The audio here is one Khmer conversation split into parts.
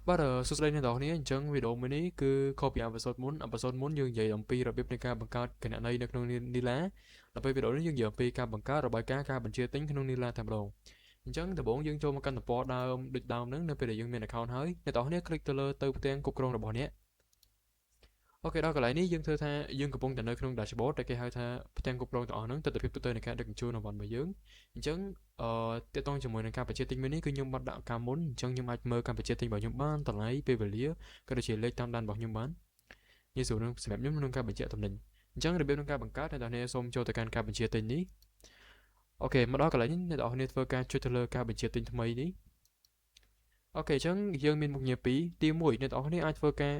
បាទសួស្តីអ្នកនរគ្នាអញ្ចឹងវីដេអូមួយនេះគឺខុសពីអេពីសូតមុនយើងនិយាយអំពីរបៀបនៃការបង្កើតគណនីនៅក្នុងនីឡាដល់ពេលវីដេអូនេះយើងនិយាយអំពីការបង្កើតរបាយការណ៍ការបញ្ជាទិញក្នុងនីឡាតែម្ដងអញ្ចឹងដំបូងយើងចូលមកកាន់ទំព័រដើមដូចដើមហ្នឹងនៅពេលដែលយើងមាន account ហើយអ្នកនរគ្នាคลิกទៅលើទៅផ្ទាំងគ្រប់គ្រងរបស់អ្នកអូខេដល់កន្លែងនេះយើងធ្វើថាយើងកំពុងតែនៅក្នុង dashboard ដែលគេហៅថាផ្ទាំងគ្រប់គ្រងទាំងអស់ហ្នឹងទិដ្ឋភាពទូទៅនៃការដឹកជញ្ជូនរបស់យើងអញ្ចឹងទាក់ទងជាមួយនឹងការបញ្ជាទិញមួយនេះគឺខ្ញុំបានដាក់ការមុនអញ្ចឹងខ្ញុំអាចមើលការបញ្ជាទិញរបស់ខ្ញុំបានតម្លៃពេលវេលាក៏ដូចជាលេខតាមដានរបស់ខ្ញុំបានងាយស្រួលនឹងសម្រាប់ខ្ញុំក្នុងការបញ្ជាទំនិញអញ្ចឹងរបៀបក្នុងការបង្កើតអ្នកនរគ្នាសូមចូលទៅកាន់ការបញ្ជាទិញនេះអូខេមកដល់កន្លែងនេះអ្នកនរគ្នាធ្វើការចុចទៅលើការបញ្ជាទិញថ្មីនេះអូខេអញ្ចឹងយើងមានមុខងារពីរទី1អ្នកនរគ្នាអាចធ្វើការ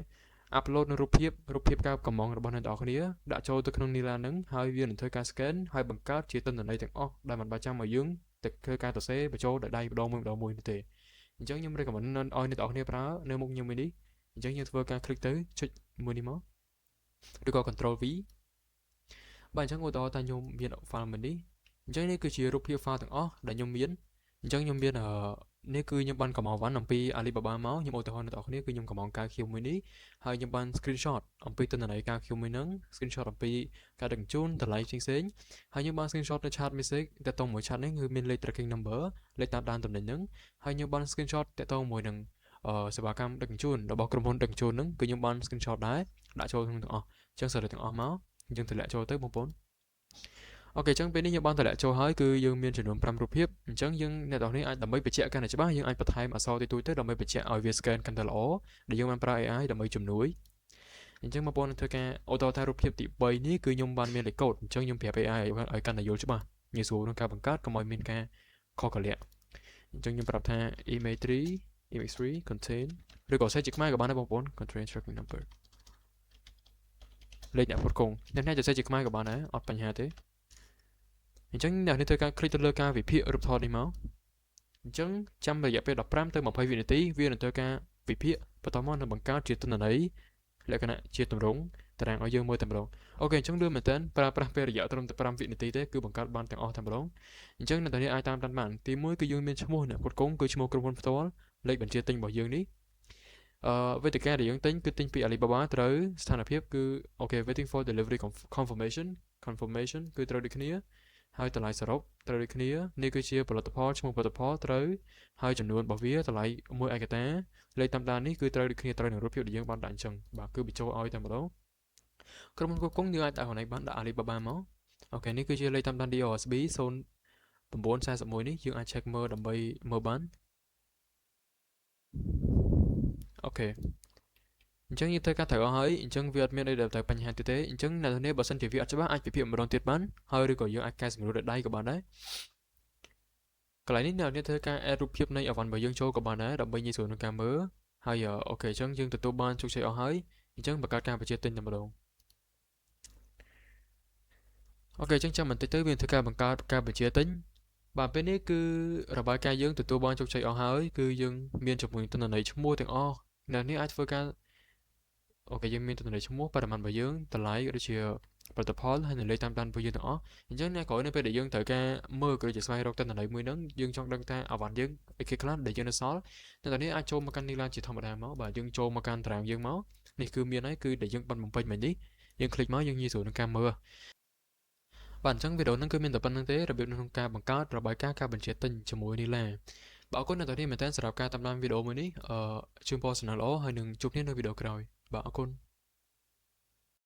upload នៅរូបភាពការកំងរបស់អ្នកនរគ្នាដាក់ចូលទៅក្នុងនីឡានឹងហើយវានឹងធ្វើការ scan ហើយបង្កើតជាទិន្នន័យទាំងអស់ដែលមិនបាច់ចាំឲ្យយើងទៅធ្វើការសរសេរបញ្ចូលដោយដៃម្ដងមួយនោះទេអញ្ចឹងខ្ញុំ recommend ឲ្យអ្នកនរគ្នាប្រើនៅមុខងារមួយនេះអញ្ចឹងយើងធ្វើការ click ទៅចុចមួយនេះមកឬក៏ control V បាទអញ្ចឹងឧទាហរណ៍ថាខ្ញុំមាន file មួយនេះអញ្ចឹងនេះគឺជារូបភាព file ទាំងអស់ដែលខ្ញុំមានអញ្ចឹងខ្ញុំមាននេះគឺខ្ញុំបានកំងវ៉ាន់អំពី Alibaba មកខ្ញុំឧទាហរណ៍អ្នកនរគ្នាគឺខ្ញុំកំងការ Q មួយនេះហើយខ្ញុំបាន screenshot អំពីទិន្នន័យការ Q មួយហ្នឹង screenshot អំពីការដឹកជញ្ជូនតម្លៃផ្សេងៗហើយខ្ញុំបាន screenshot នៅ chat message តាក់ទងមួយ chat នេះគឺមានលេខ tracking number លេខតាមដានតំណែងហ្នឹងហើយខ្ញុំបាន screenshot តាក់ទងមួយនឹងសេវាកម្មដឹកជញ្ជូនរបស់ក្រុមហ៊ុនដឹកជញ្ជូនហ្នឹងគឺខ្ញុំបាន screenshot ដែរដាក់ចូលក្នុងទាំងអស់អញ្ចឹងសេរីទាំងអស់មកយើងទម្លាក់ចូលទៅបងប្អូនអូខេអញ្ចឹងពេលនេះយើងបានតម្លាក់ចូលហើយគឺយើងមានចំនួន5រូបភាពអញ្ចឹងយើងអ្នកនរគ្នាអាចដើម្បីបញ្ជាក់កាន់តែច្បាស់យើងអាចបន្ថែមអក្សរតិចតួចទៅដើម្បីបញ្ជាក់ឲ្យវា scan កាន់តែល្អដែលយើងបានប្រើ AI ដើម្បីជំនួយអញ្ចឹងបងប្អូនធ្វើការអូតូថារូបភាពទី3នេះគឺខ្ញុំបានមានលេខកូដអញ្ចឹងខ្ញុំប្រាប់ AI ឲ្យកាន់តែយល់ច្បាស់ងាយស្រួលក្នុងការបង្កើតកុំឲ្យមានការខុសកលៈអញ្ចឹងខ្ញុំប្រាប់ថា image 3 contain ឬក៏សេចជាខ្មែរក៏បានដែរបងប្អូន contain tracking number លេខអ្នកផ្គត់ផ្គង់អ្នកណាจะសេចជាខ្មែរក៏បានដែរអត់បញ្ហាទេអញ្ចឹងអ្នកនេះធ្វើការคลิกទៅលើការវិភាគរូបថតនេះមកអញ្ចឹងចាំរយៈពេល15ទៅ20វិនាទីវានឹងធ្វើការវិភាគបន្តមកនឹងបង្កើតជាទិន្នន័យលក្ខណៈជាទម្រង់តារាងឲ្យយើងមើលតែម្ដងអូខេអញ្ចឹងលឿនមែនតើប្រើប្រាស់ពេលរយៈត្រឹមតែ5វិនាទីទេគឺបង្កើតបានទាំងអស់តែម្ដងអញ្ចឹងអ្នកនេះអាចតាមដានបានទី1គឺយើងមានឈ្មោះអ្នកផ្គត់ផ្គង់គឺឈ្មោះក្រុមហ៊ុនផ្ទាល់លេខបញ្ជាទិញរបស់យើងនេះវេទិកាដែលយើងទិញគឺទិញពី Alibaba ត្រូវស្ថានភាពគឺអូខេ waiting for delivery confirmation គឺត្រូវដូចគ្នាហើយតម្លៃសរុបត្រូវដូចគ្នានេះគឺជាផលិតផលឈ្មោះផលិតផលត្រូវហើយចំនួនរបស់វាតម្លៃមួយឯកតាលេខតាមដាននេះគឺត្រូវដូចគ្នាត្រូវនឹងរូបភាពដែលយើងបានដាក់អញ្ចឹងបាទគឺបញ្ចូលឲ្យតែម្ដងក្រុមហ៊ុនគ្រប់គ្រងយើងអាចដាក់ខ្លួនឯងបានដាក់ Alibaba មកអូខេនេះគឺជាលេខតាមដាន DOSB 0941នេះយើងអាច check មើលដើម្បីមើលបានអូខេអញ្ចឹងយើងធ្វើការត្រូវអស់ហើយអញ្ចឹងវាអត់មានអីដែលទៅបញ្ហាទៀតទេអញ្ចឹងអ្នកនរបើសិនជាវាអត់ច្បាស់អាចពិភាក្តម្ដងទៀតបានហើយឬក៏យើងអាចកែសម្រួលដោយដៃក៏បានដែរកន្លែងនេះអ្នកនរធ្វើការ add រូបភាពនៃអវ៉ាន់របស់យើងចូលក៏បានដែរដើម្បីងាយស្រួលក្នុងការមើលហើយអូខេអញ្ចឹងយើងទទួលបានជោគជ័យអស់ហើយអញ្ចឹងបង្កើតការបញ្ជាទិញតែម្ដងអូខេអញ្ចឹងចាំបន្តិចទៅវាធ្វើការបង្កើតការបញ្ជាទិញបាទពេលនេះគឺរបាយការណ៍យើងទទួលបានជោគជ័យអស់ហើយគឺយើងមានជាមួយទិន្នន័យឈ្មោះទាំងអស់អ្នកនេះអាចធ្វើការអូខេយើងមានទិន្នន័យឈ្មោះបរិមាណរបស់យើងតម្លៃដូចជាផលិតផលហើយនៅលេខតាមដានរបស់យើងទាំងអស់អញ្ចឹងអ្នកក្រោយនៅពេលដែលយើងត្រូវការមើលក៏ដូចជាស្វែងរកទិន្នន័យមួយហ្នឹងយើងចង់ដឹងថាអវ៉ាន់យើងអីគេខ្លះដែលយើងនៅសល់តែនេះអាចចូលមកកាន់នេះឡើងជាធម្មតាមកបាទយើងចូលមកកាន់តារាងយើងមកនេះគឺមានហើយគឺដែលយើងបានបំពេញមិញនេះយើងคลิกមកយើងងាយស្រួលក្នុងការមើលបាទអញ្ចឹងវីដេអូហ្នឹងគឺមានតែប៉ុណ្្នឹងទេរបៀបក្នុងការបង្កើតរបាយការណ៍ការបញ្ជាទិញជាមួយនេះឡាបាទអរគុណអ្នកទាំងនេះមែនតើសម្រាប់ការតាមដានវីដេអូមួយនេះជូនពរសំណាងល្អហើយនឹងជួបគ្នានៅវីដេអូក្រោយបាទអរគុណ